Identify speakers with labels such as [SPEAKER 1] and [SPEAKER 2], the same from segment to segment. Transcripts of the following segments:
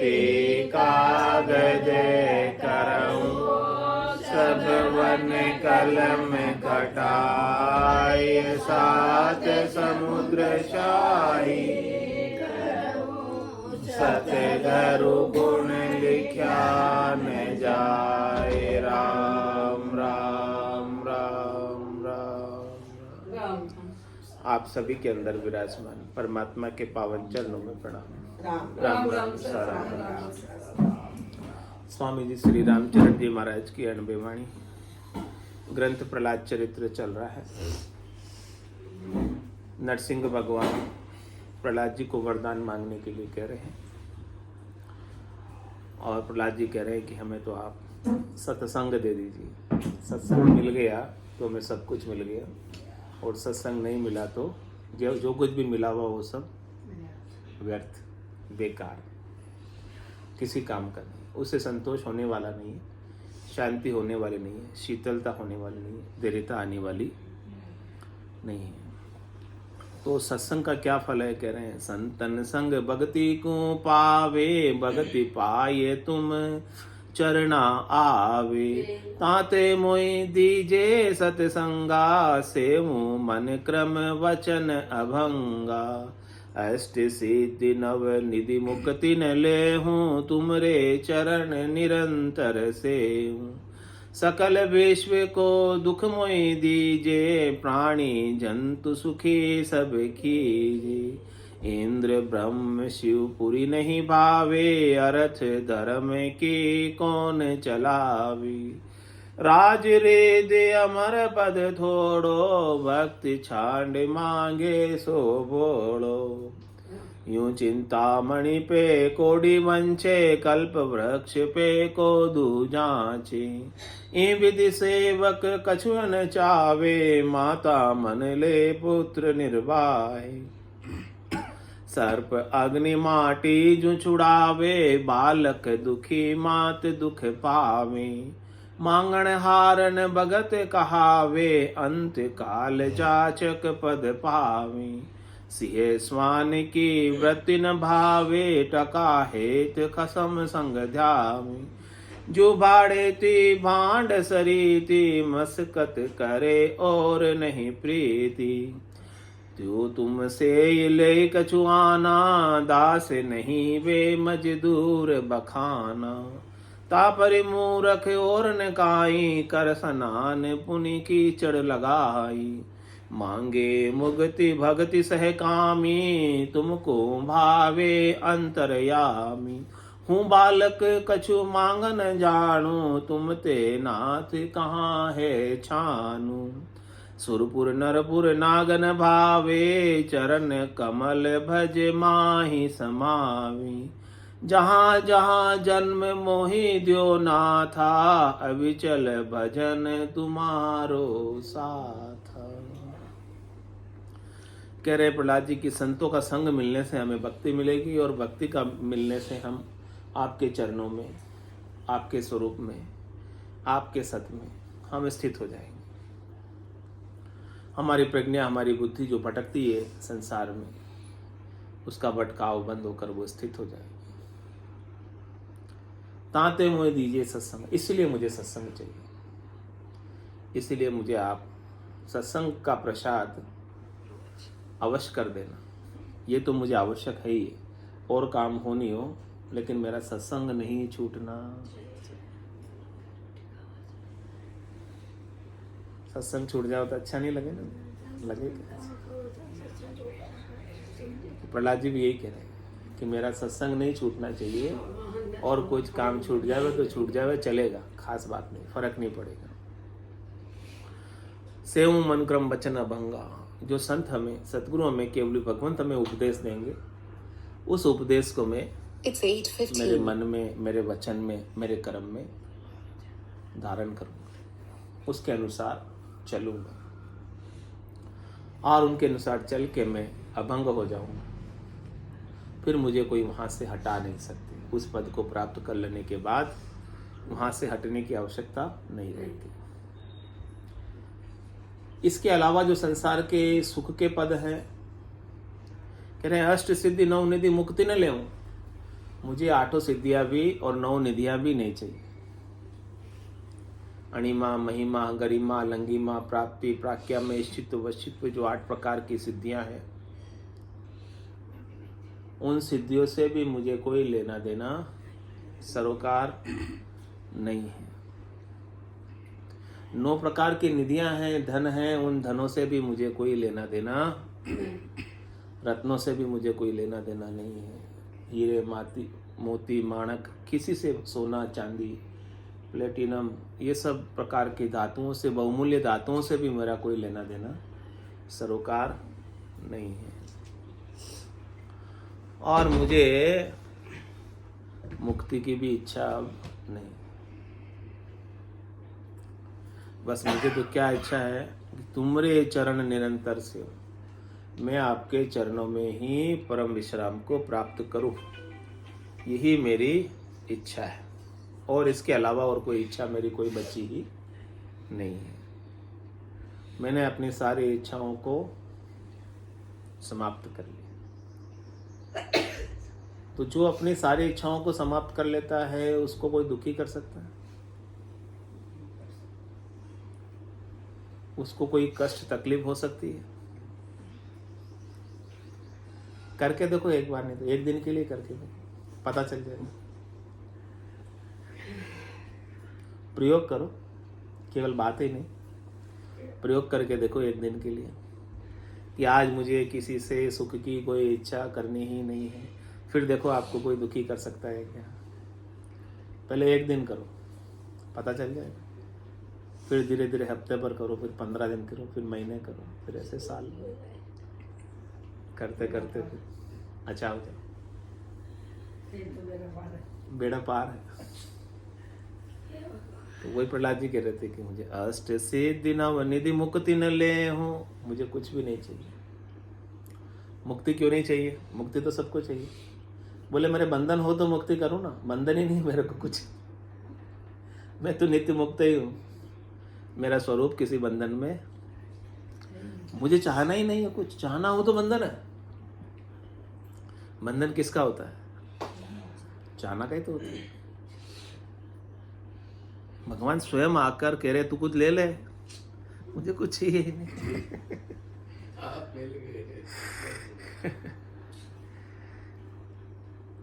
[SPEAKER 1] ते कागज करऊं, सब वन कलम कटाय, सात समुद्र शाही, सतगुरु गुण लिख्या न जाए। राम राम राम राम राम। आप सभी के अंदर विराजमान परमात्मा के पावन चरणों में प्रणाम। राम राम राम। स्वामी जी श्री रामचरण जी महाराज की अनबे वाणी, ग्रंथ प्रहलाद चरित्र चल रहा है। नरसिंह भगवान प्रहलाद जी को वरदान मांगने के लिए कह रहे हैं और प्रहलाद जी कह रहे हैं कि हमें तो आप सत्संग दे दीजिए। सत्संग मिल गया तो हमें सब कुछ मिल गया, और सत्संग नहीं मिला तो जो कुछ भी मिला हुआ वो सब व्यर्थ, बेकार, किसी काम का नहीं, उससे संतोष होने वाला नहीं है, शांति होने वाली नहीं है, शीतलता होने वाली नहीं है, दृढ़ता आने वाली नहीं है। तो सत्संग का क्या फल है? कह रहे हैं संतन संग भक्ति को पावे, भक्ति पाए तुम चरना आवे, ताते मोहि दीजे सतसंगा, सेवु मन क्रम वचन अभंगा, अष्ट सिद्धि नव निधि मुक्ति न लेहूं, तुमरे चरण निरंतर सेवूं, सकल विश्व को दुख मोहि दीजे, प्राणी जंतु सुखी सब कीजे, इंद्र ब्रह्म शिव पुरी नहीं भावे, अर्थ धर्म की कौन चलावी, राज रे दे अमर पद थोड़ो, भक्ति छांड मांगे सो बोलो, यूं चिंतामणि पे कोडी वंचे, कल्प वृक्ष पे को दू जांचे, ई विधि सेवक कछु न चावे, माता मन ले पुत्र निर्वाहे, सर्प अग्नि माटी जु छुड़ावे, बालक दुखी मात दुख पावे, मांगण हारन भगत कहावे, अंत काल जाचक पद पावे, सिंह स्वान की वृत्ति न भावे, टका हेत खसम संग ध्यावे, जो भाड़े ती भांड सरीति, मस्कत करे और नहीं प्रीति, त्यो तुमसे ले कछुआना, दास नहीं वे मजदूर बखाना, तापरि मूरख और न काई, कर स्नान पुनि कीचड़ लगाई, मांगे मुक्ति भक्ति सह कामी, तुमको भावे अंतरयामी, हूँ बालक कछु मांग न जानू, तुम ते नाथ कहाँ है छानू, सुरपुर नरपुर नागन भावे, चरण कमल भज माही समावी, जहाँ जहाँ जन्म मोहि द्यो नाथा, अविचल भजन तुम्हारो साथ। कह रहे प्रहलाद जी की संतों का संग मिलने से हमें भक्ति मिलेगी, और भक्ति का मिलने से हम आपके चरणों में, आपके स्वरूप में, आपके सत में हम स्थित हो जाएंगे। हमारी प्रज्ञा, हमारी बुद्धि जो भटकती है संसार में, उसका भटकाव बंद होकर वो स्थित हो जाएगी। ताते मुझे दीजिए सत्संग, इसलिए मुझे सत्संग चाहिए, इसलिए मुझे आप सत्संग का प्रसाद अवश्य कर देना। ये तो मुझे आवश्यक है ही, और काम हो नहीं हो, लेकिन मेरा सत्संग नहीं छूटना। सत्संग छूट जाओ तो अच्छा नहीं लगे ना, लगेगा। प्रहलाद जी भी यही कह रहे हैं कि मेरा सत्संग नहीं छूटना चाहिए, और कुछ काम छूट जाए तो छूट जाए, चलेगा, खास बात नहीं, फर्क नहीं पड़ेगा। सेव मन क्रम वचन अभंगा, जो संत हमें, सतगुरु हमें, केवल भगवंत हमें उपदेश देंगे, उस उपदेश को मैं मेरे मन में, मेरे वचन में, मेरे कर्म में धारण करूंगा, उसके अनुसार चलूंगा, और उनके अनुसार चल के मैं अभंग हो जाऊंगा। फिर मुझे कोई वहां से हटा नहीं सकती। उस पद को प्राप्त कर लेने के बाद वहां से हटने की आवश्यकता नहीं रहती। इसके अलावा जो संसार के सुख के पद हैं, कह रहे हैं अष्ट सिद्धि नव निधि मुक्ति न लेऊं, मुझे 8 सिद्धियां भी और 9 निधियां भी नहीं चाहिए। अणिमा, महिमा, गरिमा, लंगिमा, प्राप्ति, प्राज्ञा, इष्टित्व, वशित्व, जो 8 प्रकार की सिद्धियां हैं, उन सिद्धियों से भी मुझे कोई लेना देना सरोकार नहीं है। 9 प्रकार की निधियां हैं, धन है, उन धनों से भी मुझे कोई लेना देना, रत्नों से भी मुझे कोई लेना देना नहीं है। हीरे, मोती, माणक, किसी से, सोना, चांदी, प्लेटिनम, ये सब प्रकार की धातुओं से, बहुमूल्य धातुओं से भी मेरा कोई लेना देना सरोकार नहीं है। और मुझे मुक्ति की भी इच्छा नहीं। बस मुझे तो क्या इच्छा है कि तुम्हारे चरण निरंतर से मैं आपके चरणों में ही परम विश्राम को प्राप्त करूं, यही मेरी इच्छा है। और इसके अलावा और कोई इच्छा मेरी कोई बची ही नहीं है। मैंने अपनी सारी इच्छाओं को समाप्त कर लिया। तो जो अपनी सारी इच्छाओं को समाप्त कर लेता है, उसको कोई दुखी कर सकता है? उसको कोई कष्ट तकलीफ हो सकती है? करके देखो एक बार, नहीं तो एक दिन के लिए करके देखो, पता चल जाएगा। प्रयोग करो, केवल बात ही नहीं, प्रयोग करके देखो एक दिन के लिए कि आज मुझे किसी से सुख की कोई इच्छा करनी ही नहीं है। फिर देखो आपको कोई दुखी कर सकता है क्या? पहले एक दिन करो, पता चल जाएगा। फिर धीरे धीरे हफ्ते भर करो, फिर 15 दिन करो, फिर महीने करो, फिर ऐसे साल करते करते फिर अच्छा हो जाए। बेड़ा पार है। तो वही प्रहलाद जी कह रहे थे कि मुझे अष्ट सिद्धि नवनिधि मुक्ति न ले हूँ, मुझे कुछ भी नहीं चाहिए। मुक्ति क्यों नहीं चाहिए? मुक्ति तो सबको चाहिए। बोले मेरे बंधन हो तो मुक्ति करूँ ना, बंधन ही नहीं मेरे को कुछ, मैं तो नित्य मुक्त ही हूँ। मेरा स्वरूप किसी बंधन में, मुझे चाहना ही नहीं है कुछ। चाहना हो तो बंधन है। बंधन किसका होता है? चाहना का ही तो होता है। भगवान स्वयं आकर कह रहे तू कुछ ले ले, मुझे कुछ चाहिए ही नहीं।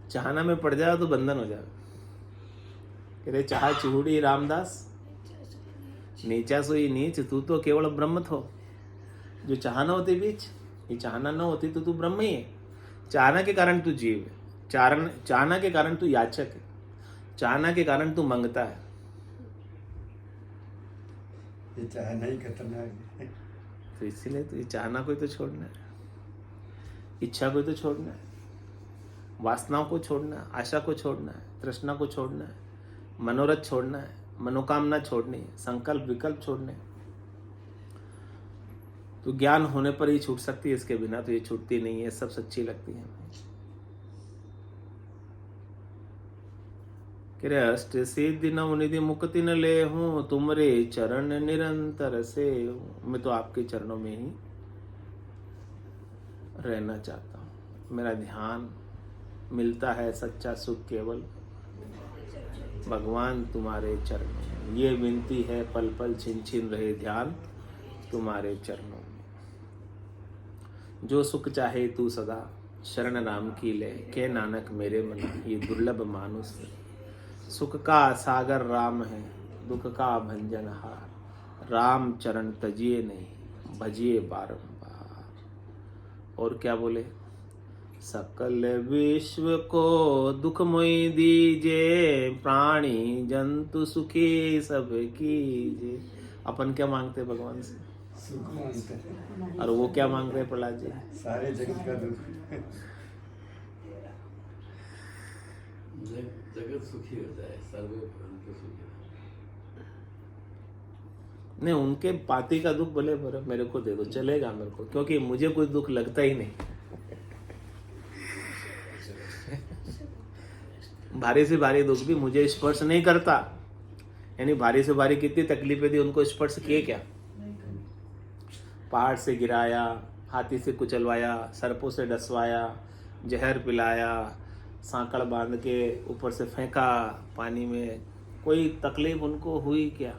[SPEAKER 1] चाहना में पड़ जाओ तो बंधन हो जाए। कह रहे चाह चिहुड़ी रामदास, नीचा सोई नीच, तू तो केवल ब्रह्म थो। जो चाहना होती बीच, ये चाहना न होती तो तू ब्रह्म ही है। चाहना के कारण तू जीव है, चाहना के कारण तू याचक है, चाहना के कारण तू मंगता है।
[SPEAKER 2] ये चाहना ही खतरनाक है।
[SPEAKER 1] तो इसीलिए तो ये चाहना को तो छोड़ना है, इच्छा को तो छोड़ना है, वासनाओं को छोड़ना है, आशा को छोड़ना है, तृष्णा को छोड़ना है, मनोरथ छोड़ना है, मनोकामना छोड़नी है, संकल्प विकल्प छोड़ने। तो ज्ञान होने पर ही छूट सकती है, इसके बिना तो ये छूटती नहीं है। सब सच्ची लगती है। अष्ट सिद्धि नवनिधि मुक्ति न ले हूँ, तुमरे चरण निरंतर से। मैं तो आपके चरणों में ही रहना चाहता हूँ। मेरा ध्यान मिलता है सच्चा सुख केवल भगवान तुम्हारे चरणों में। ये विनती है पल पल छिन छिन रहे ध्यान तुम्हारे चरणों में। जो सुख चाहे तू सदा शरण नाम की ले, के नानक मेरे मना ये दुर्लभ मानुष है। सुख का सागर राम है, दुख का भंजनहार। राम चरण तजिए नहीं, भजिए बारंबार। और क्या बोले? सकल विश्व को दुखमय दीजे, प्राणी जंतु सुखी सब कीजे। अपन क्या मांगते हैं भगवान से?
[SPEAKER 2] सुख मांगते हैं।
[SPEAKER 1] और वो क्या मांग रहे हैं प्रहलाद जी?
[SPEAKER 2] सारे जगत का दुख।
[SPEAKER 3] जगत सुखी हो जाए, सर्वे भवन्तु सुखिनः।
[SPEAKER 1] नहीं, उनके पाती का दुख भले मेरे को दे दो, चलेगा मेरे को, क्योंकि मुझे कोई दुख लगता ही नहीं। भारी से भारी दुख भी मुझे स्पर्श नहीं करता। यानी भारी से भारी कितनी तकलीफें थी, उनको स्पर्श किए क्या? पहाड़ से गिराया, हाथी से कुचलवाया, सर्पों से डसवाया, जहर पिलाया, सांकड़ बांध के ऊपर से फेंका पानी में, कोई तकलीफ उनको हुई क्या?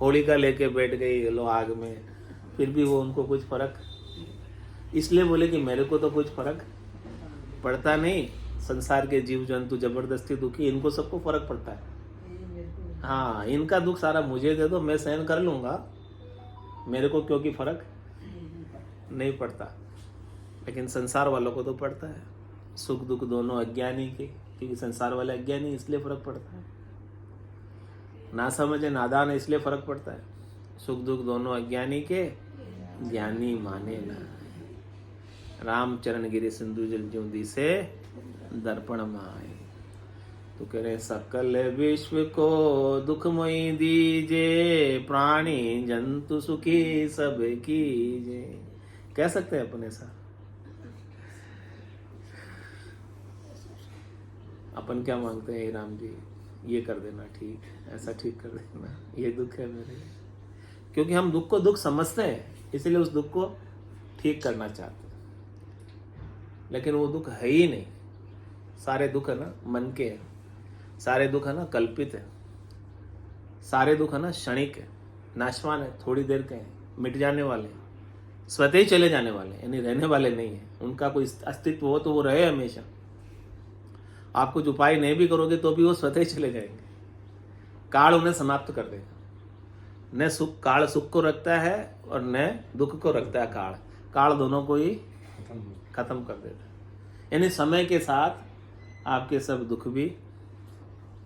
[SPEAKER 1] होलिका लेके बैठ गई लो आग में, फिर भी वो उनको कुछ फर्क, इसलिए बोले कि मेरे को तो कुछ फर्क पड़ता नहीं। संसार के जीव जंतु जबरदस्ती दुखी, इनको सबको फर्क पड़ता है। हाँ, इनका दुख सारा मुझे दे दो, मैं सहन कर लूंगा, मेरे को क्योंकि फर्क नहीं पड़ता। लेकिन संसार वालों को तो पड़ता है, सुख दुख दोनों अज्ञानी के, क्योंकि संसार वाले अज्ञानी इसलिए फर्क पड़ता है, ना समझे नादान इसलिए फर्क पड़ता है। सुख दुख दोनों अज्ञानी के, ज्ञानी माने ना। राम चरण गिरे सिंधु जल ज्योति से दर्पण माए। तो कह रहे सकल विश्व को दुखमयी दीजे, प्राणी जंतु सुखी सब कीजे। कह सकते हैं अपन ऐसा? अपन क्या मांगते हैं? राम जी ये कर देना, ठीक, ऐसा ठीक कर देना, ये दुख है मेरे। क्योंकि हम दुख को दुख समझते हैं, इसलिए उस दुख को ठीक करना चाहते हैं, लेकिन वो दुख है ही नहीं। सारे दुख है ना मन के हैं, सारे दुख है ना कल्पित है, सारे दुख है ना क्षणिक है, नाशवान है, थोड़ी देर के हैं, मिट जाने वाले, स्वतः ही चले जाने वाले, यानी रहने वाले नहीं है। उनका कोई अस्तित्व हो तो वो रहे हमेशा। आप कुछ उपाय नहीं भी करोगे तो भी वो स्वतः ही चले जाएंगे। काल उन्हें समाप्त कर देगा। न सुख, काल सुख को रखता है और न दुख को रखता है। काल दोनों को ही खत्म कर देता है। यानी समय के साथ आपके सब दुख भी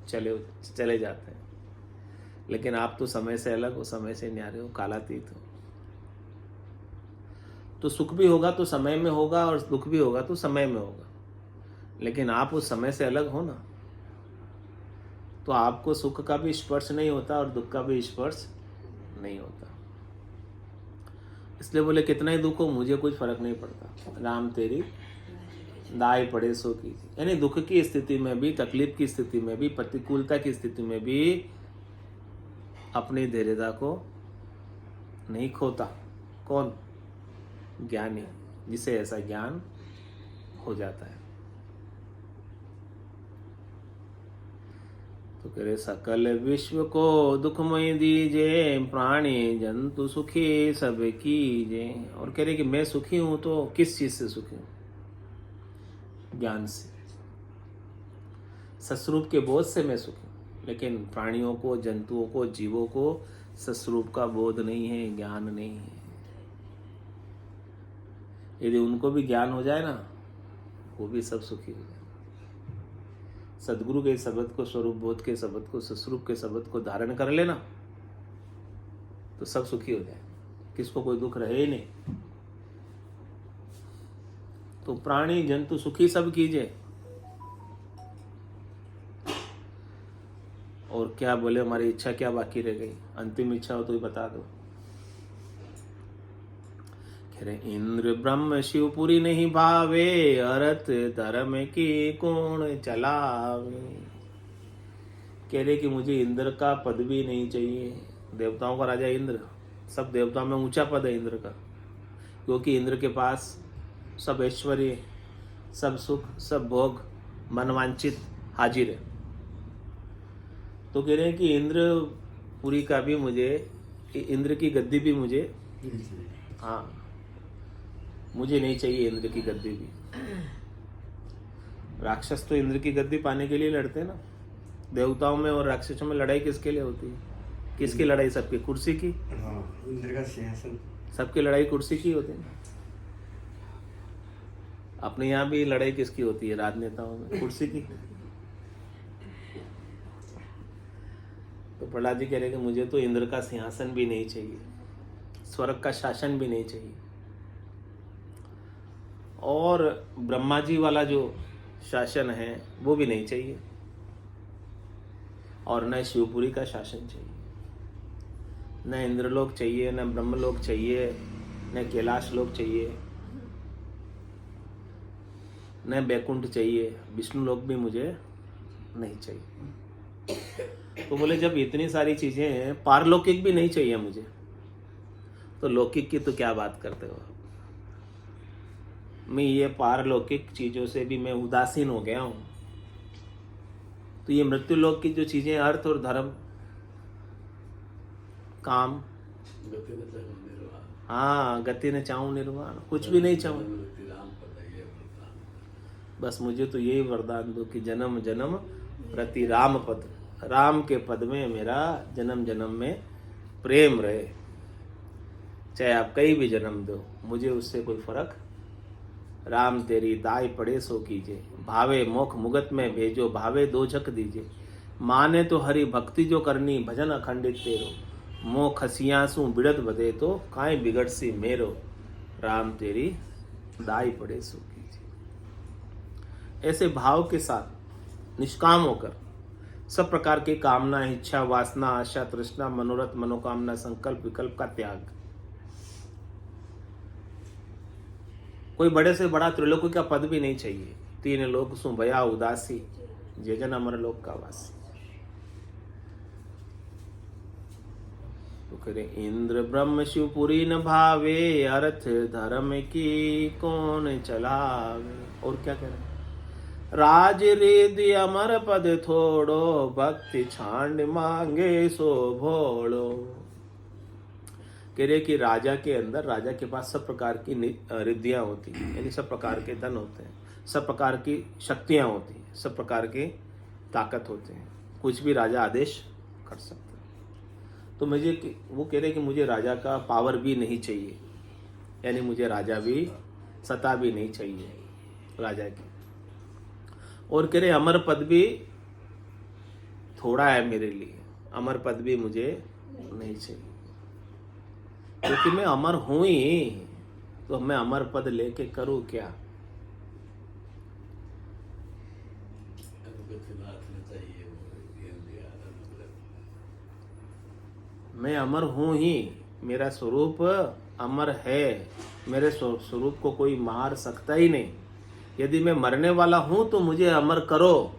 [SPEAKER 1] चले जाते हैं, लेकिन आप तो समय से अलग हो, समय से न्यारे हो, कालातीत हो। तो सुख भी होगा तो समय में होगा और दुख भी होगा तो समय में होगा, लेकिन आप उस समय से अलग हो ना, तो आपको सुख का भी स्पर्श नहीं होता और दुख का भी स्पर्श नहीं होता। इसलिए बोले कितना ही दुख हो मुझे कुछ फर्क नहीं पड़ता, राम तेरी दाई पड़े सो की। यानी दुख की स्थिति में भी, तकलीफ की स्थिति में भी, प्रतिकूलता की स्थिति में भी अपनी धैर्यता को नहीं खोता। कौन? ज्ञानी, जिसे ऐसा ज्ञान हो जाता है। तो कह रहे सकल विश्व को दुखमय दीजे, प्राणी जंतु सुखी सब कीजे। और कह रहे कि मैं सुखी हूं तो किस चीज से सुखी हूं? ज्ञान से, सस्वरूप के बोध से मैं सुखी हूं। लेकिन प्राणियों को, जंतुओं को, जीवों को सस्वरूप का बोध नहीं है, ज्ञान नहीं है। यदि उनको भी ज्ञान हो जाए ना, वो भी सब सुखी हो जाए। सदगुरु के शब्द को, स्वरूप बोध के शब्द को, सस्वरूप के शब्द को धारण कर लेना तो सब सुखी हो जाए, किसको कोई दुख रहे ही नहीं। तो प्राणी जंतु सुखी सब कीजिए। और क्या बोले, हमारी इच्छा क्या बाकी रह गई? अंतिम इच्छा हो तो ही बता दो। कह रहे इंद्र ब्रह्म शिवपुरी नहीं भावे, अरथ धर्म की कोण चलावे। कह रहे कि मुझे इंद्र का पद भी नहीं चाहिए। देवताओं का राजा इंद्र, सब देवताओं में ऊंचा पद है इंद्र का, क्योंकि इंद्र के पास सब ऐश्वर्य, सब सुख, सब भोग, मनवांचित हाजिर है। तो कह रहे हैं कि इंद्रपुरी का भी मुझे, इंद्र की गद्दी भी मुझे, हाँ, मुझे नहीं चाहिए इंद्र की गद्दी भी। राक्षस तो इंद्र की गद्दी पाने के लिए लड़ते हैं ना। देवताओं में और राक्षसों में लड़ाई किसके लिए होती है? किसकी लड़ाई? सबकी कुर्सी की।
[SPEAKER 2] हाँ, इंद्र का सिंहासन।
[SPEAKER 1] सबकी लड़ाई कुर्सी की होती है। अपने यहाँ भी लड़ाई किसकी होती है? राजनेताओं में कुर्सी की। तो प्रहलाद जी कह रहे कि मुझे तो इंद्र का सिंहासन भी नहीं चाहिए, स्वर्ग का शासन भी नहीं चाहिए, और ब्रह्मा जी वाला जो शासन है वो भी नहीं चाहिए, और न शिवपुरी का शासन चाहिए, न इंद्रलोक चाहिए, न ब्रह्मलोक चाहिए, न कैलाश लोक चाहिए, न बैकुंठ चाहिए, विष्णु लोक भी मुझे नहीं चाहिए। तो बोले जब इतनी सारी चीजें हैं, पारलौकिक भी नहीं चाहिए मुझे, तो लौकिक की तो क्या बात करते हो? मैं ये पारलौकिक चीज़ों से भी मैं उदासीन हो गया हूँ। तो ये मृत्युलोक की जो चीज़ें, अर्थ और धर्म, काम,
[SPEAKER 3] गति न चाहूं निर्वाण,
[SPEAKER 1] हाँ, गति न चाहूँ निर्वाण, कुछ भी नहीं चाहूँ,
[SPEAKER 3] मृत्यु राम पद ये वरदान।
[SPEAKER 1] बस मुझे तो यही वरदान दो कि जन्म जन्म प्रति राम पद, राम के पद में मेरा जन्म जन्म में प्रेम रहे। चाहे आप कहीं भी जन्म दो, मुझे उससे कोई फर्क। राम तेरी दाई पड़े सो कीजिए, भावे मोख मुगत में भेजो, भावे दो झक दीजिए। माने तो हरि भक्ति जो करनी, भजन अखंडित तेरो। मोह खसियां सू बिड़त बदे तो, काई बिगड़ सी मेरो। राम तेरी दाई पड़े सो कीजिए। ऐसे भाव के साथ निष्काम होकर सब प्रकार की कामना, इच्छा, वासना, आशा, तृष्णा, मनोरथ, मनोकामना, संकल्प, विकल्प का त्याग। कोई बड़े से बड़ा त्रिलोकी का पद भी नहीं चाहिए। तीन लोक सु भया उदासी, जे जन अमर लोक का वासी। तो करे इंद्र ब्रह्म शिवपुरी न भावे, अर्थ धर्म की कौन चलावे। और क्या कह रहे, राज रिद्धि अमर पद थोड़ो, भक्ति छांड मांगे सो भोड़ो। कह रहे कि राजा के अंदर, राजा के पास सब प्रकार की रिद्धियां होती हैं, यानी सब प्रकार के धन होते हैं, सब प्रकार की शक्तियां होती हैं, सब प्रकार के ताकत होते हैं, कुछ भी राजा आदेश कर सकता है। तो मुझे, वो कह रहे कि मुझे राजा का पावर भी नहीं चाहिए, यानी मुझे राजा भी, सत्ता भी नहीं चाहिए राजा की। और कह रहे अमर पद भी थोड़ा है मेरे लिए, अमर पद भी मुझे नहीं चाहिए, क्योंकि मैं अमर हूं ही, तो मैं अमर पद लेके करूं क्या। मैं अमर हूं ही, मेरा स्वरूप अमर है, मेरे स्वरूप को कोई मार सकता ही नहीं। यदि मैं मरने वाला हूं तो मुझे अमर करो।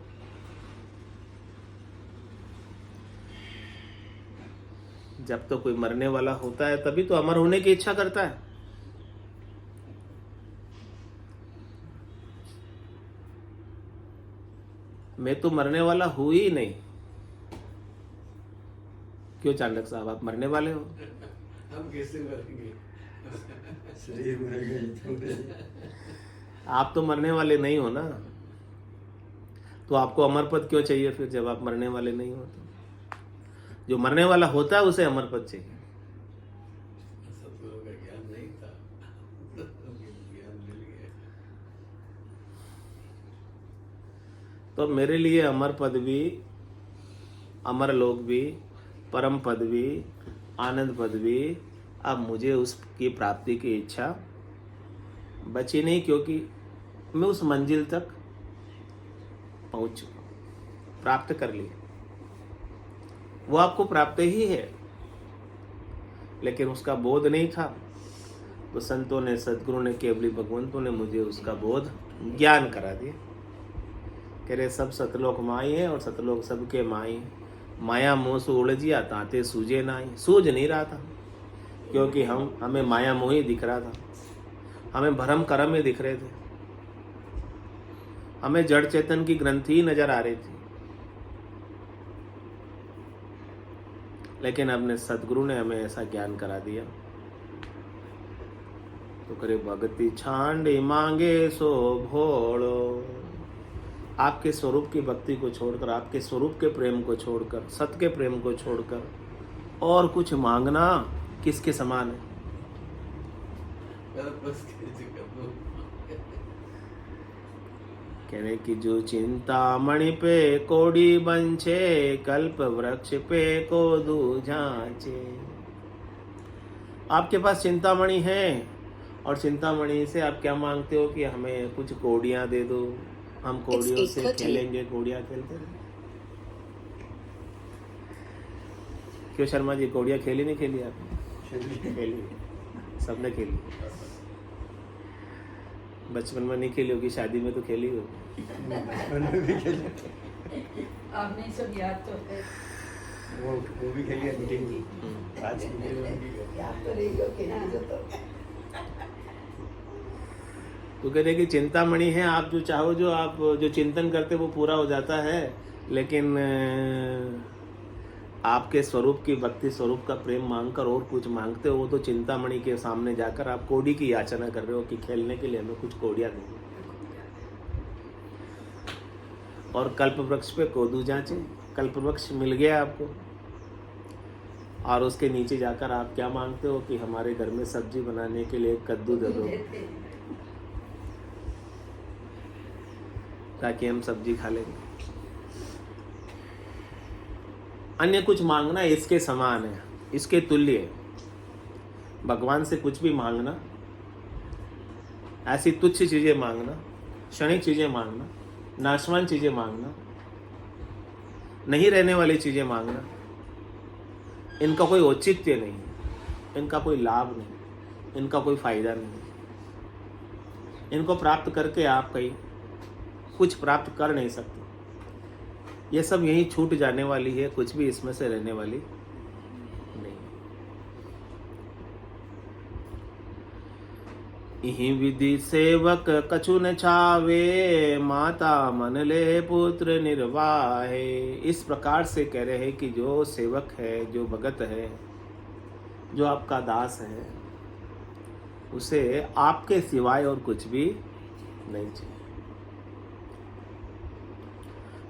[SPEAKER 1] जब तो कोई मरने वाला होता है तभी तो अमर होने की इच्छा करता है। मैं तो मरने वाला हूं ही नहीं। क्यों चाणक्य साहब, आप मरने वाले हो?
[SPEAKER 3] हम कैसे मरेंगे?
[SPEAKER 2] शरीर मरेगा।
[SPEAKER 1] आप तो मरने वाले नहीं हो ना, तो आपको अमर पद क्यों चाहिए फिर, जब आप मरने वाले नहीं हो? तो जो मरने वाला होता है उसे अमर पद चाहिए।
[SPEAKER 3] सतगुरु का ज्ञान नहीं था, ज्ञान मिल गया।
[SPEAKER 1] तो मेरे लिए अमर पद भी, अमर लोक भी, परम पद भी, आनंद पद भी, अब मुझे उसकी प्राप्ति की इच्छा बची नहीं, क्योंकि मैं उस मंजिल तक पहुंच चुका हूं, प्राप्त कर लिया। वो आपको प्राप्त ही है, लेकिन उसका बोध नहीं था। तो संतों ने, सदगुरु ने, केवली भगवंतों ने मुझे उसका बोध, ज्ञान करा दिया। कह रहे सब सतलोक माई है और सतलोक सबके माई। माया मोह से उलझिया ताते सूझे नाई। सूझ नहीं रहा था, क्योंकि हमें माया मोह ही दिख रहा था, हमें भरम करम ही दिख रहे थे, हमें जड़ चेतन की ग्रंथि ही नजर आ रही थी। लेकिन अपने सदगुरु ने हमें ऐसा ज्ञान करा दिया। तो करे भक्ति छांडी मांगे सो भोड़ो। आपके स्वरूप की भक्ति को छोड़कर, आपके स्वरूप के प्रेम को छोड़कर, सत्य के प्रेम को छोड़कर और कुछ मांगना किसके समान है? कहने की जो चिंतामणि पे कोड़ी बंचे, कल्प वृक्ष पे को दूझाचे। आपके पास चिंतामणि है और चिंतामणि से आप क्या मांगते हो कि हमें कुछ कोड़ियां दे दो, हम कोड़ियों से खेलेंगे, कोड़ियां खेलते रहे। क्यों शर्मा जी, कोड़ियां खेली नहीं खेली आपने? खेली, सबने खेली। बचपन में नहीं खेली होगी, शादी में तो खेली होगी।
[SPEAKER 2] बचपन में भी खेले,
[SPEAKER 4] आपने सब याद तो है।
[SPEAKER 2] वो भी खेली है, मीटिंग की। आज
[SPEAKER 4] याद तो रही हो कि नहीं तो।
[SPEAKER 1] तो कह रहे कि चिंतामणि है, आप जो चाहो, जो आप जो चिंतन करते वो पूरा हो जाता है, लेकिन आपके स्वरूप की भक्ति, स्वरूप का प्रेम मांगकर और कुछ मांगते हो तो चिंतामणि के सामने जाकर आप कोड़ी की याचना कर रहे हो कि खेलने के लिए हमें कुछ कोड़ियाँ देंगे। और कल्प वृक्ष पे कोदू जांचे, कल्प वृक्ष मिल गया आपको, और उसके नीचे जाकर आप क्या मांगते हो कि हमारे घर में सब्जी बनाने के लिए कद्दू दे दो, ताकि हम सब्जी खा लेंगे। अन्य कुछ मांगना इसके समान है, इसके तुल्य है। भगवान से कुछ भी मांगना, ऐसी तुच्छ चीजें मांगना, क्षणिक चीजें मांगना, नाशवान चीजें मांगना, नहीं रहने वाली चीजें मांगना, इनका कोई औचित्य नहीं, इनका कोई लाभ नहीं, इनका कोई फायदा नहीं। इनको प्राप्त करके आप कहीं कुछ प्राप्त कर नहीं सकते। ये सब यहीं छूट जाने वाली है, कुछ भी इसमें से रहने वाली नहीं। इही विधि सेवक कछु न छावे, माता मन ले पुत्र निर्वाहे। इस प्रकार से कह रहे हैं कि जो सेवक है, जो भगत है, जो आपका दास है, उसे आपके सिवाय और कुछ भी नहीं चाहिए।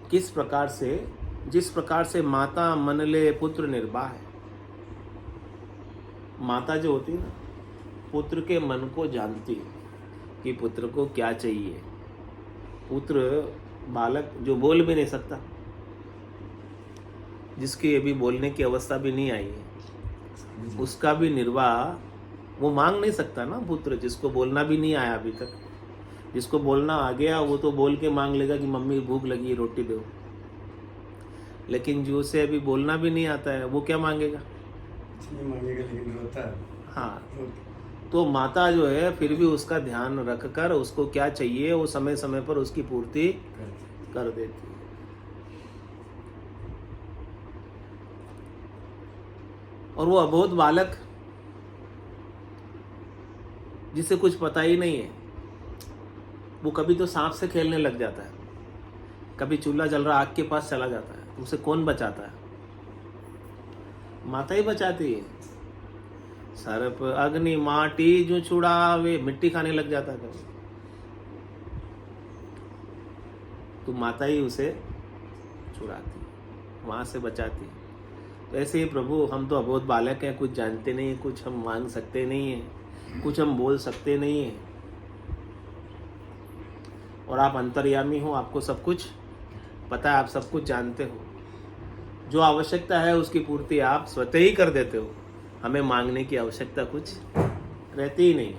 [SPEAKER 1] किस प्रकार से? जिस प्रकार से माता मन ले पुत्र निर्वाह है। माता जो होती है ना, पुत्र के मन को जानती है कि पुत्र को क्या चाहिए। पुत्र बालक जो बोल भी नहीं सकता, जिसकी अभी बोलने की अवस्था भी नहीं आई है, उसका भी निर्वाह वो मांग नहीं सकता ना। पुत्र जिसको बोलना भी नहीं आया अभी तक, जिसको बोलना आ गया वो तो बोल के मांग लेगा कि मम्मी भूख लगी है, रोटी दो। लेकिन जो उसे अभी बोलना भी नहीं आता है, वो क्या मांगेगा?
[SPEAKER 2] मांगेगा लेकिन रोता है।
[SPEAKER 1] हाँ, तो माता जो है फिर भी उसका ध्यान रखकर उसको क्या चाहिए वो समय समय पर उसकी पूर्ति कर देती है। और वो अबोध बालक जिसे कुछ पता ही नहीं है, वो कभी तो सांप से खेलने लग जाता है, कभी चूल्हा जल रहा आग के पास चला जाता है। उसे कौन बचाता है? माता ही बचाती है। सर्प अग्नि माटी जो छुड़ावे, मिट्टी खाने लग जाता है कभी, तो माता ही उसे छुड़ाती है, वहां से बचाती है। तो ऐसे ही प्रभु, हम तो अबोध बालक हैं, कुछ जानते नहीं, कुछ हम मांग सकते नहीं है, कुछ हम बोल सकते नहीं है। और आप अंतर्यामी हो, आपको सब कुछ पता है, आप सब कुछ जानते हो। जो आवश्यकता है उसकी पूर्ति आप स्वतः ही कर देते हो। हमें मांगने की आवश्यकता कुछ रहती ही नहीं।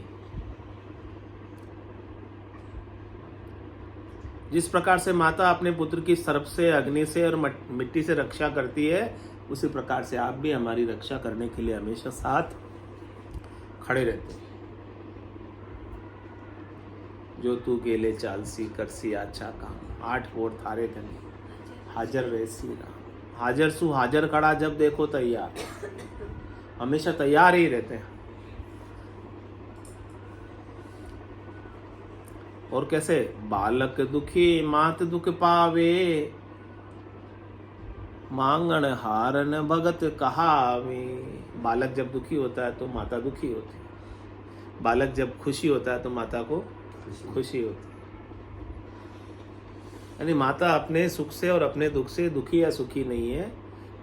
[SPEAKER 1] जिस प्रकार से माता अपने पुत्र की सर्प से, अग्नि से और मिट्टी से रक्षा करती है, उसी प्रकार से आप भी हमारी रक्षा करने के लिए हमेशा साथ खड़े रहते हो। जो तू गेले चालसी करसी अच्छा काम, 8 कोर थारे धनी, हाजर रहसी राम। हाजर सु हाजर खड़ा, जब देखो तैयार, हमेशा तैयार ही रहते हैं। और कैसे? बालक दुखी मात दुख पावे, मांगण हारन भगत कहावे। बालक जब दुखी होता है तो माता दुखी होती है, बालक जब खुशी होता है तो माता को खुशी होती है। यानी माता अपने सुख से और अपने दुख से दुखी या सुखी नहीं है,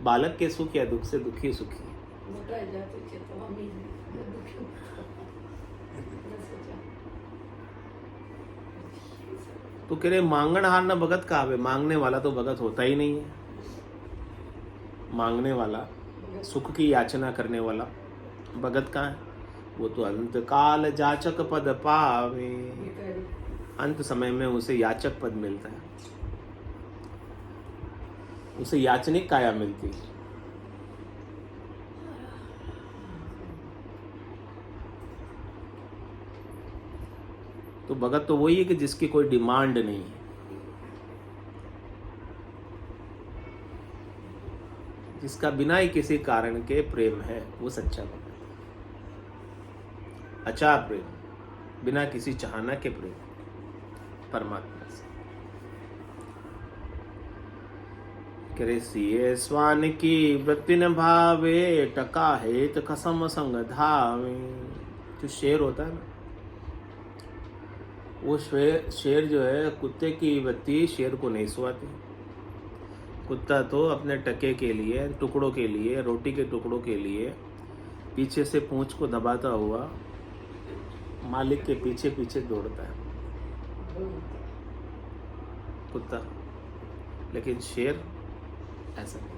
[SPEAKER 1] बालक के सुख या दुख से दुखी सुखी है।
[SPEAKER 4] मोटा जाते थे तो हम ही दुखी होते।
[SPEAKER 1] तो कह रहे मांगण हार न भगत कहावे, मांगने वाला तो भगत होता ही नहीं है। मांगने वाला, सुख की याचना करने वाला भगत कहाँ है? वो तो अंत काल जाचक पद पावे, अंत समय में उसे याचक पद मिलता है, उसे याचनिक काया मिलती है। तो भगत तो वही है कि जिसकी कोई डिमांड नहीं है, जिसका बिना ही किसी कारण के प्रेम है, वो सच्चा भगत है। अच्छा प्रेम, बिना किसी चाहना के प्रेम परमात्मा से। करे सिए स्वान की वृत्ति न भावे, टका हेत खसम संग धावे। जो शेर होता है ना, वो शेर जो है, कुत्ते की वृत्ति शेर को नहीं सुहाती। कुत्ता तो अपने टके के लिए, टुकड़ों के लिए, रोटी के टुकड़ों के लिए पीछे से पूंछ को दबाता हुआ मालिक के पीछे पीछे दौड़ता है कुत्ता। लेकिन शेर ऐसा नहीं,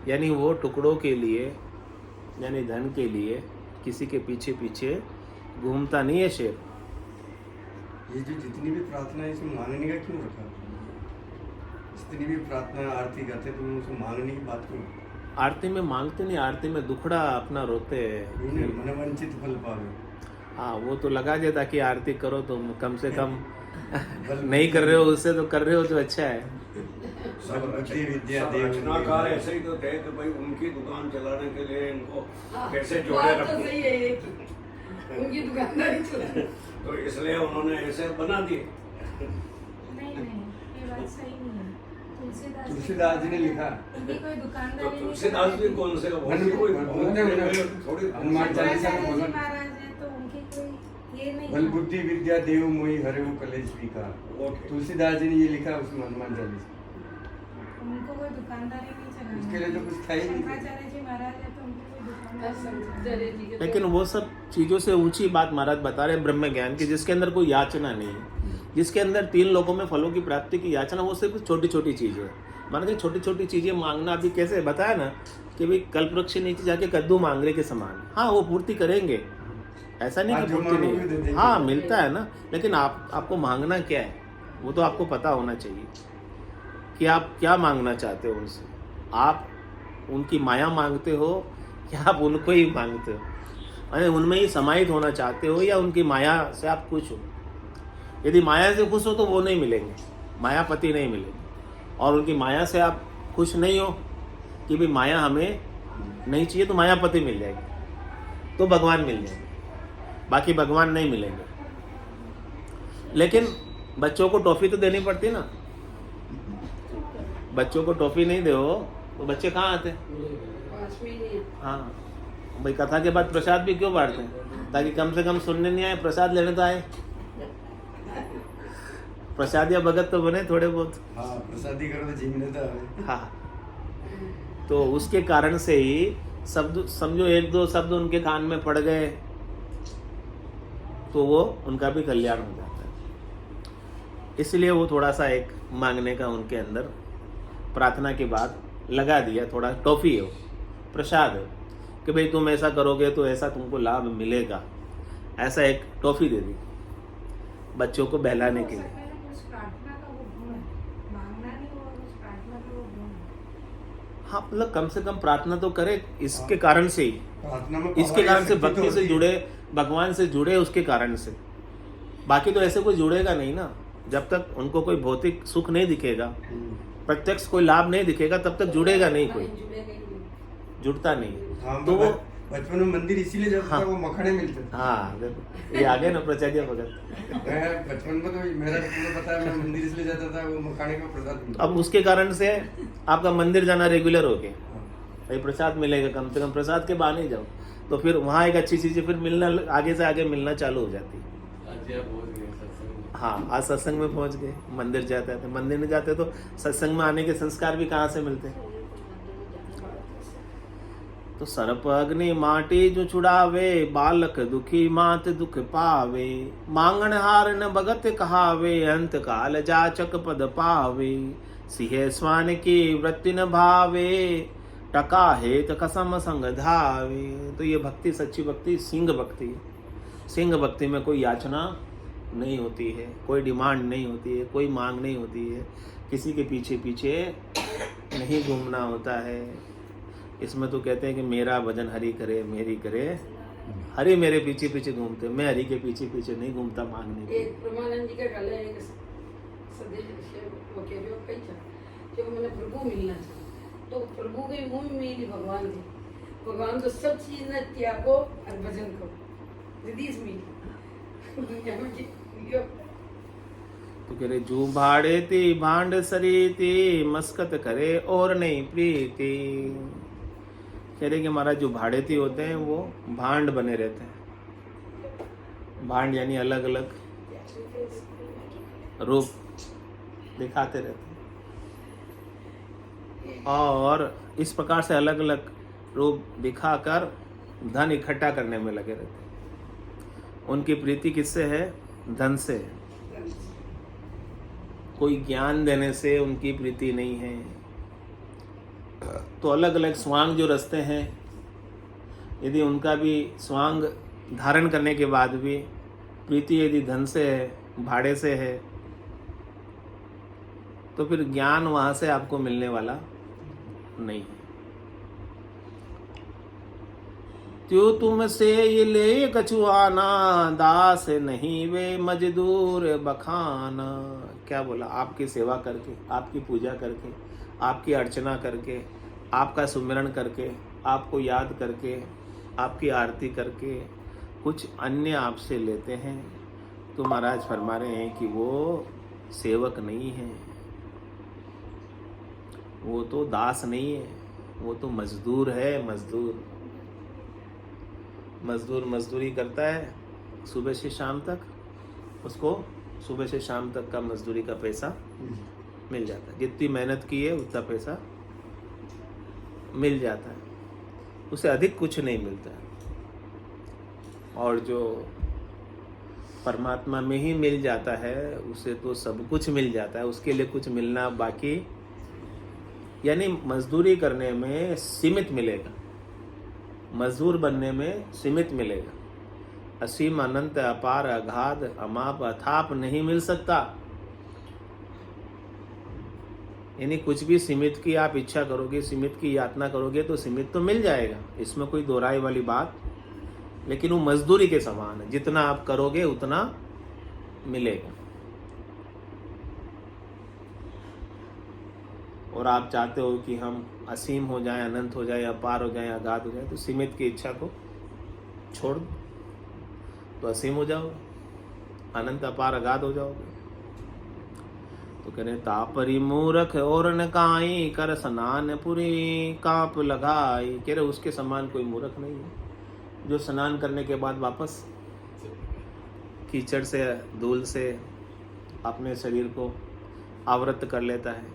[SPEAKER 1] यानी वो टुकड़ों के लिए, यानी धन के लिए किसी के पीछे पीछे घूमता नहीं है शेर।
[SPEAKER 2] ये जो जितनी भी प्रार्थना है इसमें मांगने का क्यों रखा? जितनी भी प्रार्थना आरती करते हैं तो उसको मांगने की बात क्यों?
[SPEAKER 1] आरती में मांगते नहीं, आरती में दुखड़ा अपना रोते हैं।
[SPEAKER 2] मनवंचित फल पावे।
[SPEAKER 1] हाँ, वो तो लगा दिया ताकि आरती करो तो कम से कम नहीं कर रहे हो उससे तो कर रहे हो तो अच्छा है।
[SPEAKER 3] सब रचनाकार ऐसे ही तो थे कि भाई उनकी दुकान चलाने के लिए इनको कैसे जोड़े
[SPEAKER 4] बात तो
[SPEAKER 3] रखो,
[SPEAKER 4] सही है ये। उनकी दुकानदारी चला।
[SPEAKER 3] तो इसलिए उन्होंने ऐसे बना दिए।
[SPEAKER 5] नहीं ये बात सही नहीं है।
[SPEAKER 2] तुलसीदास जी ने लिखा।
[SPEAKER 5] उनकी कोई
[SPEAKER 3] तो
[SPEAKER 5] दुकानदारी
[SPEAKER 3] तुलसीदास भी कौन से थोड़ी
[SPEAKER 2] हनुमान चालीसा में बोला,
[SPEAKER 5] महाराज है तो उनकी कोई ये नहीं
[SPEAKER 2] बल बुद्धि विद्या देव मोहि हरे कलेश विकार।
[SPEAKER 3] ओके।
[SPEAKER 2] तुलसीदास जी ने ये लिखा उसमें हनुमान चालीसा।
[SPEAKER 5] उनको कोई दुकानदारी नहीं चलानी।
[SPEAKER 2] उसके लिए तो कुछ था ही नहीं।
[SPEAKER 5] शंकराचार्य जी महाराज है तो उनको कोई दुकानदारी नहीं चलानी।
[SPEAKER 1] लेकिन वो सब चीजों से ऊंची बात महाराज बता रहे ब्रह्म ज्ञान की, जिसके अंदर कोई याचना नहीं, जिसके अंदर 3 लोगों में फलों की प्राप्ति की याचना, वो सिर्फ छोटी छोटी चीजें है। मान के छोटी छोटी चीजें मांगना, अभी कैसे बताया ना कि भाई कल्पवृक्ष नीचे जाके कद्दू मांगने के समान। हाँ, वो पूर्ति करेंगे, ऐसा नहीं कि पूर्ति नहीं, हाँ मिलता है ना। लेकिन आपको मांगना क्या है वो तो आपको पता होना चाहिए कि आप क्या मांगना चाहते हो उनसे। आप उनकी माया मांगते हो या आप उनको ही मांगते हो, यानी उनमें ही समाहित होना चाहते हो या उनकी माया से आप खुश हो। यदि माया से खुश हो तो वो नहीं मिलेंगे, मायापति नहीं मिलेंगे। और उनकी माया से आप खुश नहीं हो कि भाई माया हमें नहीं चाहिए, तो मायापति मिल जाएगी, तो भगवान मिल जाएंगे, बाकी भगवान नहीं मिलेंगे। लेकिन बच्चों को टॉफी तो देनी पड़ती ना, बच्चों को टॉफी नहीं दो तो बच्चे कहाँ आते?
[SPEAKER 4] पास में ही नहीं है।
[SPEAKER 1] हाँ भाई, कथा के बाद प्रसाद भी क्यों बांटते हैं? ताकि कम से कम सुनने नहीं आए, प्रसाद लेने तो आए। प्रसाद या भगत तो बने थोड़े बहुत।
[SPEAKER 2] हाँ, प्रसादी करो तो जीवने तो आवे।
[SPEAKER 1] हाँ, तो उसके कारण से ही शब्द, समझो 1-2 शब्द उनके कान में पड़ गए तो वो उनका भी कल्याण हो जाता है। इसलिए वो थोड़ा सा एक मांगने का उनके अंदर प्रार्थना के बाद लगा दिया, थोड़ा टॉफी हो, प्रसाद हो कि भाई तुम ऐसा करोगे तो ऐसा तुमको लाभ मिलेगा, ऐसा एक टॉफी दे दी बच्चों को बहलाने के लिए।
[SPEAKER 5] उस प्रार्थना का वो गुण है, मांगना नहीं हुआ, उस प्रार्थना का वो गुण है।
[SPEAKER 1] हाँ, मतलब कम से कम प्रार्थना तो करे, इसके कारण से ही,
[SPEAKER 2] प्रार्थना में
[SPEAKER 1] इसके कारण से
[SPEAKER 2] शक्ति तो
[SPEAKER 1] भक्ति से
[SPEAKER 2] होती है।
[SPEAKER 1] जुड़े, भगवान से जुड़े उसके कारण से। बाकी तो ऐसे कोई जुड़ेगा नहीं ना, जब तक उनको कोई भौतिक सुख नहीं दिखेगा, प्रत्यक्ष कोई लाभ नहीं दिखेगा, तब तक जुड़ेगा नहीं कोई, जुड़ता नहीं।
[SPEAKER 2] हाँ,
[SPEAKER 1] तो वो
[SPEAKER 2] बचपन में मंदिर इसीलिए जाता था,
[SPEAKER 1] हाँ।
[SPEAKER 2] वो मखने मिलते थे।
[SPEAKER 1] हाँ देखो, ये आगे ना प्रचार्य भगत।
[SPEAKER 2] मैं बचपन में तो मेरा तुम्हें पता है, मैं मंदिर इसलिए जाता था, वो मखाने का प्रसाद मिलता
[SPEAKER 1] अब उसके कारण से आपका मंदिर जाना रेगुलर हो गया,
[SPEAKER 2] था।
[SPEAKER 1] भाई प्रसाद मिलेगा, कम से कम प्रसाद के बहाने जाओ, तो फिर वहाँ एक अच्छी चीज़ें फिर मिलना, आगे से आगे मिलना चालू हो जाती है। हाँ, आज सत्संग में पहुँच गए, मंदिर जाते हैं, मंदिर नहीं जाते तो सत्संग में आने के संस्कार भी कहाँ से मिलते हैं? तो सर्प अग्नि माटी जो छुड़ावे, बालक दुखी मात दुख पावे, मांगन हार न भगत कहावे, अंत काल जाचक पद पावे, सिंह स्वान की वृत्ति न भावे, टका हेत कसम संग धावे। तो ये भक्ति, सच्ची भक्ति सिंह भक्ति है। सिंह भक्ति में कोई याचना नहीं होती है, कोई डिमांड नहीं होती है, कोई मांग नहीं होती है, किसी के पीछे पीछे नहीं घूमना होता है। इसमें तो कहते हैं कि मेरा भजन हरि करे, मेरी करे, हरि मेरे पीछे पीछे घूमते, मैं हरि के पीछे पीछे नहीं घूमता मांगने के।
[SPEAKER 4] एक ब्रह्मानंद जी का गल है, एक सदेश वो कह रहे हो कई था कि मैंने प्रभु मिलना था, तो प्रभु के मुंह में मिली भगवान के, भगवान तो सब चीज ने त्यागो और भजन करो। दीदी इसमें दुनिया में यो
[SPEAKER 1] तो कह रहे जू भाड़े ती भांड सरी ती मस्कत करे और नहीं प्रीति। कह रहे कि महाराज जो भाड़ेती होते हैं वो भांड बने रहते हैं। भांड यानी अलग अलग रूप दिखाते रहते हैं और इस प्रकार से अलग अलग रूप दिखाकर धन इकट्ठा करने में लगे रहते हैं। उनकी प्रीति किससे है? धन से। कोई ज्ञान देने से उनकी प्रीति नहीं है। तो अलग अलग स्वांग जो रचते हैं, यदि उनका भी स्वांग धारण करने के बाद भी प्रीति यदि धन से है, भाड़े से है, तो फिर ज्ञान वहां से आपको मिलने वाला नहीं है। त्यो तुमसे ये ले कछुआना, दास नहीं वे मजदूर बखाना। क्या बोला? आपकी सेवा करके, आपकी पूजा करके, आपकी अर्चना करके, आपका सुमिरन करके, आपको याद करके, आपकी आरती करके कुछ अन्य आपसे लेते हैं तो महाराज फरमा रहे हैं कि वो सेवक नहीं है, वो तो दास नहीं है, वो तो मजदूर है। मजदूर मजदूर मजदूरी करता है सुबह से शाम तक, उसको सुबह से शाम तक का मजदूरी का पैसा मिल जाता है। जितनी मेहनत की है उतना पैसा मिल जाता है, उसे अधिक कुछ नहीं मिलता है। और जो परमात्मा में ही मिल जाता है उसे तो सब कुछ मिल जाता है, उसके लिए कुछ मिलना बाकी, यानी मजदूरी करने में सीमित मिलेगा, मजदूर बनने में सीमित मिलेगा। असीम अनंत अपार अगाध अमाप अथाप नहीं मिल सकता। यानी कुछ भी सीमित की आप इच्छा करोगे, सीमित की यातना करोगे तो सीमित तो मिल जाएगा, इसमें कोई दो राय वाली बात, लेकिन वो मजदूरी के समान है। जितना आप करोगे उतना मिलेगा। और आप चाहते हो कि हम असीम हो जाएं, अनंत हो जाएं, अपार हो जाएं, अगाध हो जाएं, तो सीमित की इच्छा को छोड़ दो तो असीम हो जाओगे, अनंत अपार अगाध हो जाओगे। तो कह रहे तापरी मूर्ख और न काई, कर स्नान पुरी कांप लगाई। कह रहे उसके समान कोई मूर्ख नहीं है जो स्नान करने के बाद वापस कीचड़ से, धूल से अपने शरीर को आवृत कर लेता है।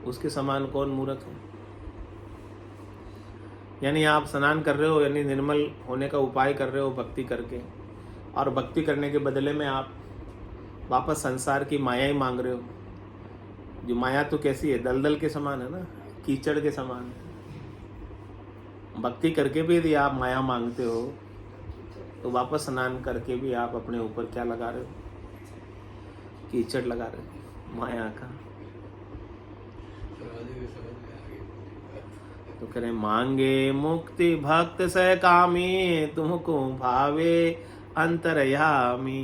[SPEAKER 1] उसके समान कौन मूर्ख है? यानी आप स्नान कर रहे हो, यानी निर्मल होने का उपाय कर रहे हो भक्ति करके, और भक्ति करने के बदले में आप वापस संसार की माया ही मांग रहे हो। जो माया तो कैसी है? दलदल के समान है ना, कीचड़ के समान है। भक्ति करके भी यदि आप माया मांगते हो तो वापस स्नान करके भी आप अपने ऊपर क्या लगा रहे हो? कीचड़ लगा रहे हो माया का। तो करें मांगे मुक्ति भक्त सहकामी, तुमको भावे अंतरयामी।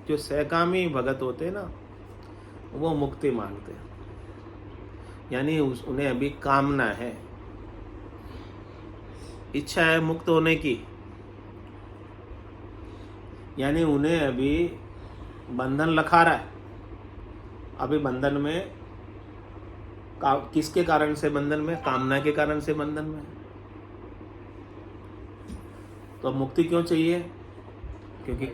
[SPEAKER 1] जो सहकामी भगत होते हैं ना, वो मुक्ति मांगते हैं, यानी उन्हें अभी कामना है, इच्छा है मुक्त होने की, यानी उन्हें अभी बंधन लखा रहा है। अभी बंधन में किसके कारण से बंधन में? कामना के कारण से बंधन में। तो अब मुक्ति क्यों चाहिए? क्योंकि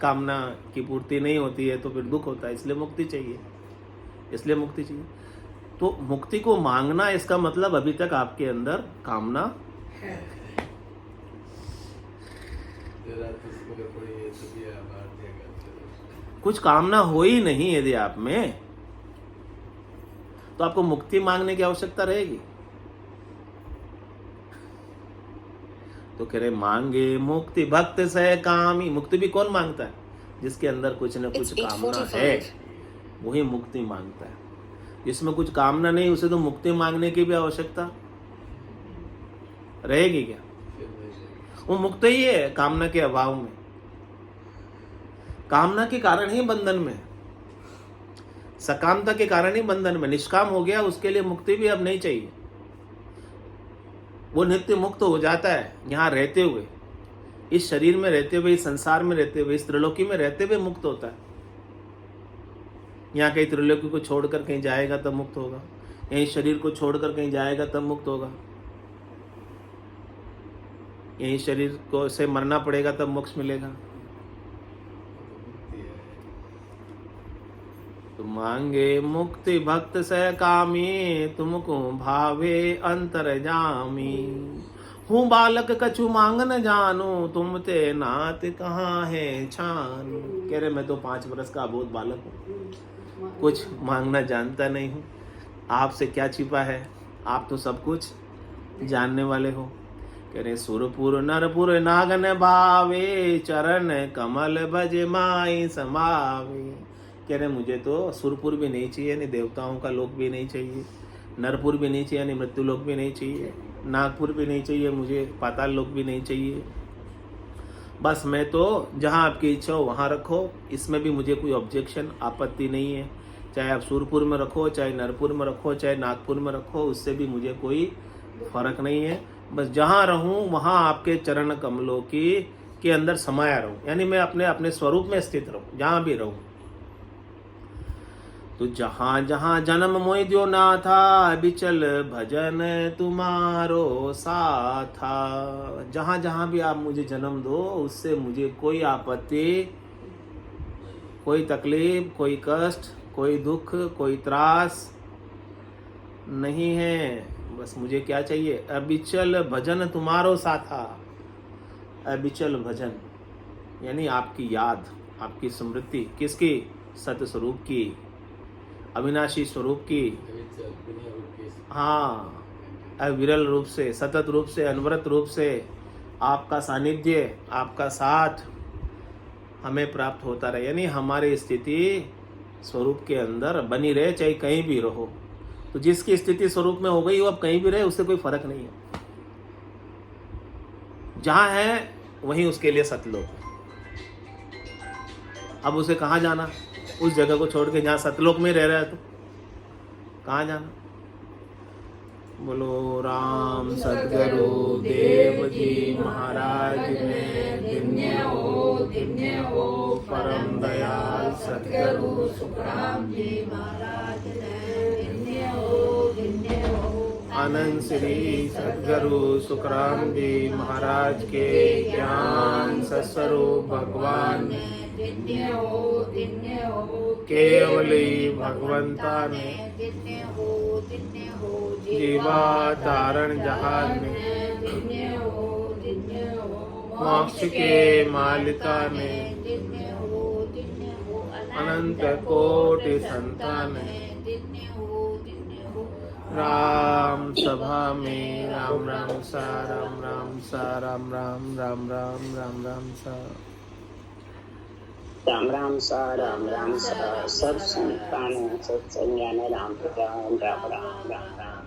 [SPEAKER 1] कामना की पूर्ति नहीं होती है तो फिर दुख होता है, इसलिए मुक्ति चाहिए, इसलिए मुक्ति चाहिए। तो मुक्ति को मांगना, इसका मतलब अभी तक आपके अंदर कामना है। कुछ कामना हो ही नहीं यदि आप में, तो आपको मुक्ति मांगने की आवश्यकता रहेगी। तो कह रहे मांगे मुक्ति भक्त से कामी। मुक्ति भी कौन मांगता है? जिसके अंदर कुछ न कुछ कामना है, वही मुक्ति मांगता है। जिसमें कुछ कामना नहीं, उसे तो मुक्ति मांगने की भी आवश्यकता रहेगी क्या? वो मुक्त ही है कामना के अभाव में। कामना के कारण ही बंधन में, सकामता के कारण ही बंधन में। निष्काम हो गया, उसके लिए मुक्ति भी अब नहीं चाहिए। वो नित्य मुक्त हो जाता है यहाँ रहते हुए, इस शरीर में रहते हुए, इस संसार में रहते हुए, इस त्रिलोकी में रहते हुए मुक्त होता है। यहाँ कहीं त्रिलोकी को छोड़कर कहीं जाएगा तब मुक्त होगा, यहीं शरीर को छोड़कर कहीं जाएगा तब मुक्त होगा, यहीं शरीर को से मरना पड़ेगा तब मोक्ष मिलेगा। तो मांगे मुक्ति भक्त से कामी, तुमको भावे अंतर जामी। हूँ बालक कछु मांग न जानू, तुम ते नाथ कहाँ है छान। कह रहे मैं तो 5 वर्ष का अबोध बालक हूँ, कुछ मांगना जानता नहीं हूँ, आपसे क्या छिपा है, आप तो सब कुछ जानने वाले हो। कह रहे सुरपुर नरपुर नागन भावे, चरण कमल भज माई समावे। कह रहे मुझे तो सुरपुर भी नहीं चाहिए, नहीं देवताओं का लोक भी नहीं चाहिए, नरपुर भी नहीं चाहिए, नहीं मृत्यु लोक भी नहीं चाहिए, नागपुर भी नहीं चाहिए, मुझे पाताल लोक भी नहीं चाहिए। बस मैं तो जहाँ आपकी इच्छा हो वहाँ रखो, इसमें भी मुझे कोई ऑब्जेक्शन, आपत्ति नहीं है। चाहे आप सुरपुर में रखो, चाहे नरपुर में रखो, चाहे नागपुर में रखो, उससे भी मुझे कोई फर्क नहीं है। बस जहाँ रहूँ वहाँ आपके चरण कमलों के अंदर समाया रहूँ, यानी मैं अपने अपने स्वरूप में स्थित रहूँ, जहाँ भी रहूँ। तो जहाँ जहाँ जन्म मोहि द्यो नाथा, बिचल भजन तुम्हारो साथा। जहाँ जहाँ भी आप मुझे जन्म दो, उससे मुझे कोई आपत्ति, कोई तकलीफ, कोई कष्ट, कोई दुख, कोई त्रास नहीं है। बस मुझे क्या चाहिए, अबिचल भजन तुम्हारो साथा। अबिचल भजन यानी आपकी याद, आपकी स्मृति, किसकी? सत्य स्वरूप की, अविनाशी स्वरूप की। हाँ, अविरल रूप से, सतत रूप से, अनवरत रूप से आपका सानिध्य, आपका साथ हमें प्राप्त होता रहे, यानी हमारी स्थिति स्वरूप के अंदर बनी रहे, चाहे कहीं भी रहो। तो जिसकी स्थिति स्वरूप में हो गई वो अब कहीं भी रहे, उससे कोई फर्क नहीं है। जहां है वहीं उसके लिए सतलोक है। अब उसे कहाँ जाना? उस जगह को छोड़ के जहाँ सतलोक में रह रहा है, तो कहाँ जाना? बोलो राम सद्गुरु देव जी महाराज ने धन्य हो परम दयाल सद्गुरु सुखराम जी महाराज ने धन्य हो आनंद श्री सद्गुरु सुखराम जी महाराज के ज्ञान सत्स्वरूप भगवान केवली भगवंता ने जीवा तारण जहान में मोक्ष के मालिका ने अनंत कोटि संतान राम सभा में राम राम सा राम राम सा राम राम राम राम राम राम सा
[SPEAKER 6] राम राम सा सब संतान सत्संज्ञान राम राम राम राम राम राम